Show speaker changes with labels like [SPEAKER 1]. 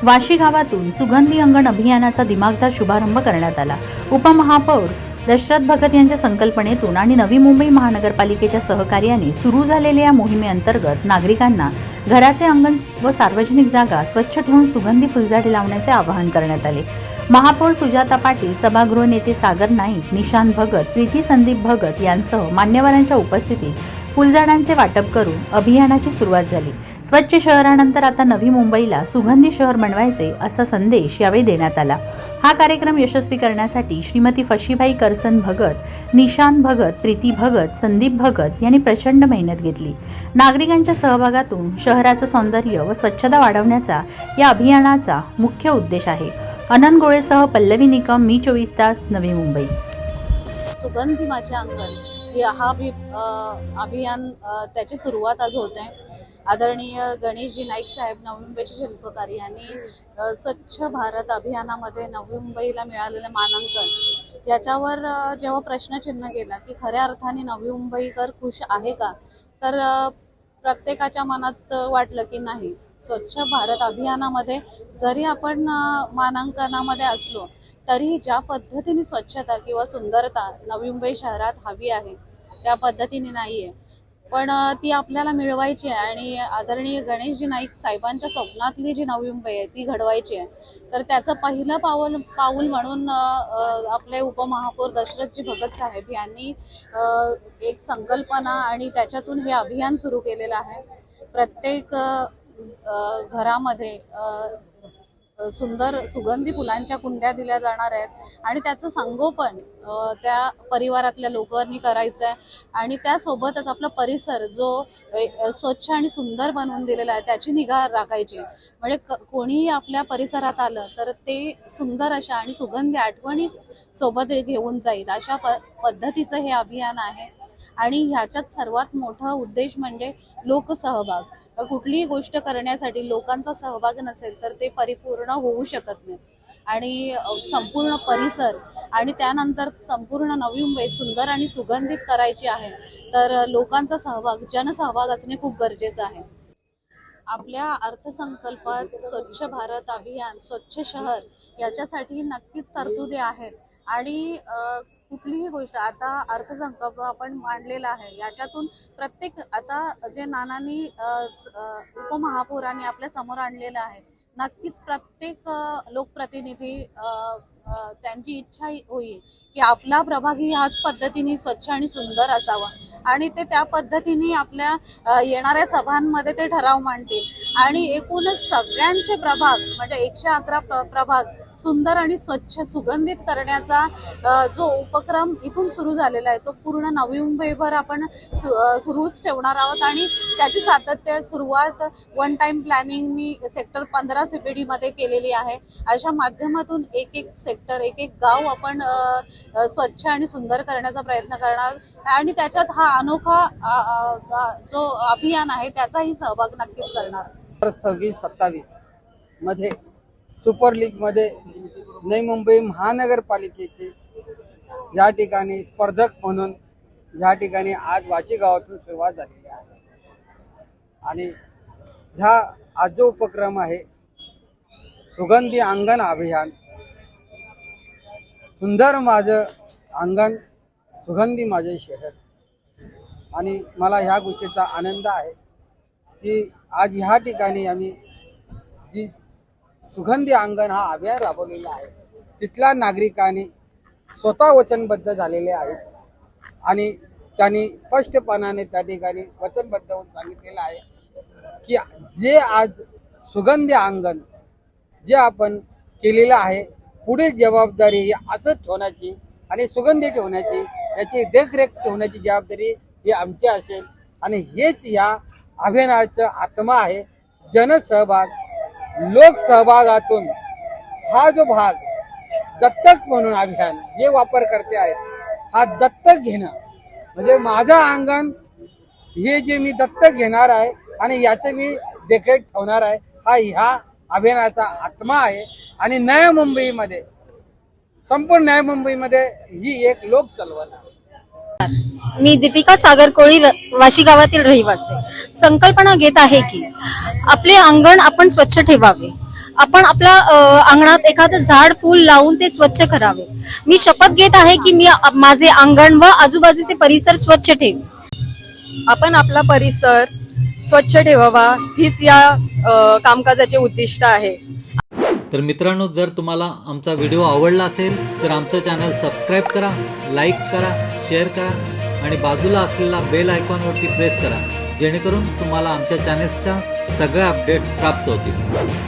[SPEAKER 1] वाशी गावातून सुगंधी अंगण अभियानाचा दिमागदार शुभारंभ करण्यात आला। उपमहापौर दशरथ भगत यांच्या संकल्पनेतून आणि नवी मुंबई महानगरपालिकेच्या सहकार्याने सुरू झालेल्या या मोहिमेअंतर्गत नागरिकांना घराचे अंगण व सार्वजनिक जागा स्वच्छ ठेवून सुगंधी फुलझाडे लावण्याचे आवाहन करण्यात आले। महापौर सुजाता पाटील, सभागृह नेते सागर नाईक, निशांत भगत, प्रीती संदीप भगत यांसह मान्यवरांच्या उपस्थितीत फुलझाडांचे वाटप करून अभियानाची सुरुवात झाली। स्वच्छ शहरानंतर आता नवी मुंबईला सुगंधी शहर बनवायचे असा संदेश यावेळी देण्यात आला। हा कार्यक्रम यशस्वी करण्यासाठी श्रीमती फशीबाई करसन भगत, निशांत भगत, प्रीती भगत, संदीप भगत यांनी प्रचंड मेहनत घेतली। नागरिकांच्या सहभागातून शहराचं सौंदर्य व स्वच्छता वाढवण्याचा या अभियानाचा मुख्य उद्देश आहे। अनंत गोळेसह पल्लवी निकम, मी 24 तास, नवी मुंबई।
[SPEAKER 2] सुगंधी माझे अंगण हा अभियान त्याची सुरुवात आज होते। आदरणीय गणेशजी नाईक साहेब, नवी मुंबईचे शिल्पकार यांनी स्वच्छ भारत अभियानामध्ये नवी मुंबईला मिळालेलं मानांकन याच्यावर जेव्हा प्रश्नचिन्ह केला की खऱ्या अर्थाने नवी मुंबईकर खुश आहे का, तर प्रत्येकाच्या मनात वाटलं की नाही, स्वच्छ भारत अभियानामध्ये जरी आपण मानांकनामध्ये असलो तरी ज्या पद्धतीने स्वच्छता किंवा सुंदरता नवी मुंबई शहरात हवी आहे त्या पद्धतीने नाहीये, पण ती आपल्याला मिळवायची आहे आणि आदरणीय गणेशजी नाईक साहेबांच्या स्वप्नातली जी नवी मुंबई आहे ती घडवायची आहे। तर त्याचं पहिलं पाऊल म्हणून आपले उपमहापौर दशरथजी भगत साहेब यांनी एक संकल्पना आणि त्याच्यातून हे अभियान सुरू केलेलं आहे। प्रत्येक घरामध्ये सुंदर सुगंधी फुलांच्या कुंड्या दिल्या जाणार आहेत आणि त्याचं संगोपन त्या परिवारातल्या लोकांनी करायचं आहे आणि त्यासोबतच आपला परिसर जो स्वच्छ आणि सुंदर बनवून दिलेला आहे त्याची निगा राखायची। म्हणजे कोणीही आपल्या परिसरात आलं तर ते सुंदर अशा आणि सुगंधी आठवणी सोबत घेऊन जाईल अशा पद्धतीचं हे अभियान आहे। आणि ह्याच्यात सर्वात मोठा उद्देश म्हणजे लोकसहभाग। कुठलीही गोष्ट करण्यासाठी लोकांचा सहभाग नसेल तर ते परिपूर्ण होऊ शकत नाही आणि संपूर्ण परिसर आणि त्यानंतर संपूर्ण नवी मुंबई सुंदर आणि सुगंधित करायची आहे तर लोकांचा सहभाग, जनसहभाग असणे खूप गरजेचं आहे। आपल्या अर्थसंकल्पात स्वच्छ भारत अभियान, स्वच्छ शहर याच्यासाठी नक्कीच तरतुदी आहेत आणि कुठलीही गोष्ट आता अर्थसंकल्प आपण मांडलेला आहे याच्यातून प्रत्येक आता जे नानांनी उपमहापौरांनी आपल्या समोर आणलेलं आहे, नक्कीच प्रत्येक लोकप्रतिनिधी त्यांची इच्छा होईल की आपला प्रभाग ह्याच पद्धतीने स्वच्छ आणि सुंदर असावा आणि ते त्या पद्धतीने आपल्या येणाऱ्या सभांमध्ये ते ठराव मांडतील आणि एकूणच सगळ्यांचे प्रभाग म्हणजे 111 प्रभाग सुंदर आणि स्वच्छ सुगंधित करण्याचा जो उपक्रम इथून सुरू झालेला आहे तो पूर्ण नवी मुंबईभर आपण सुरूच ठेवणार आहोत आणि त्याची सातत्य सुरुवात वन टाइम प्लॅनिंगनी सेक्टर 15 CPD मध्ये केलेली आहे। अशा माध्यमातून एक सेक्टर, एक गाव आपण स्वच्छ आणि सुंदर करण्याचा प्रयत्न करणार आणि त्याच्यात हा अनोखा जो अभियान आहे त्याचाही सहभाग नक्कीच करणार।
[SPEAKER 3] 26-27 मध्ये सुपर लीग मध्ये नवी मुंबई महानगरपालिकेचे या ठिकाणी स्पर्धक म्हणून या ठिकाणी आज वाशी गावातून सुरुवात झालेली आहे आणि ह्या आज जो उपक्रम आहे सुगंधी अंगण अभियान, सुंदर माझं अंगण सुगंधी माझे शहर, आणि मला ह्या गोष्टीचा आनंद आहे की आज ह्या ठिकाणी आम्ही जी सुगंधी अंगण हा अभियान राबवलेला आहे तिथल्या नागरिकांनी स्वतः वचनबद्ध झालेले आहेत आणि त्यांनी स्पष्टपणाने त्या ठिकाणी वचनबद्ध होऊन सांगितलेलं आहे की जे आज सुगंधी अंगण जे आपण केलेलं आहे पुढील जबाबदारी ही असंच ठेवण्याची आणि सुगंधी ठेवण्याची, याची देखरेख ठेवण्याची जबाबदारी ही आमची असेल आणि हेच या अभियानाचं आत्मा आहे। जनसहभाग, लोकसहभागातून हा जो भाग दत्तक म्हणून अभियान जे वापरकर्ते आहेत हा दत्तक घेणं म्हणजे माझं अंगण हे जे मी दत्तक घेणार आहे आणि याचे मी देखरेख ठेवणार आहे, हा ह्या अभियानाचा आत्मा आहे। आणि नवी मुंबईमध्ये, संपूर्ण नवी मुंबईमध्ये ही एक लोक चळवळ आहे।
[SPEAKER 4] मी दीपिका सागर कोळी, वाशी गावातील रहिवासी। संकल्पना घेत आहे की आपले अंगण आपण स्वच्छ ठेवावे आपण आपल्या अंगणात एखादं झाड फूल लावून ते स्वच्छ करावे. मी शपथ घेत आहे की मी माझे अंगण व आजूबाजूचे परिसर स्वच्छ ठेवेन.
[SPEAKER 5] आपण आपला परिसर स्वच्छ ठेवावा हीच या कामकाजाचे उद्दिष्ट आहे.
[SPEAKER 6] तर मित्रांनो, जर तुम्हाला आमचा व्हिडिओ आवडला असेल तर आमचं चॅनल सबस्क्राईब करा, लाईक करा, शेअर करा आणि बाजूला असलेला बेल आयकॉनवरती प्रेस करा, जेणेकरून तुम्हाला आमच्या चॅनेल्सच्या सगळ्या अपडेट प्राप्त होतील.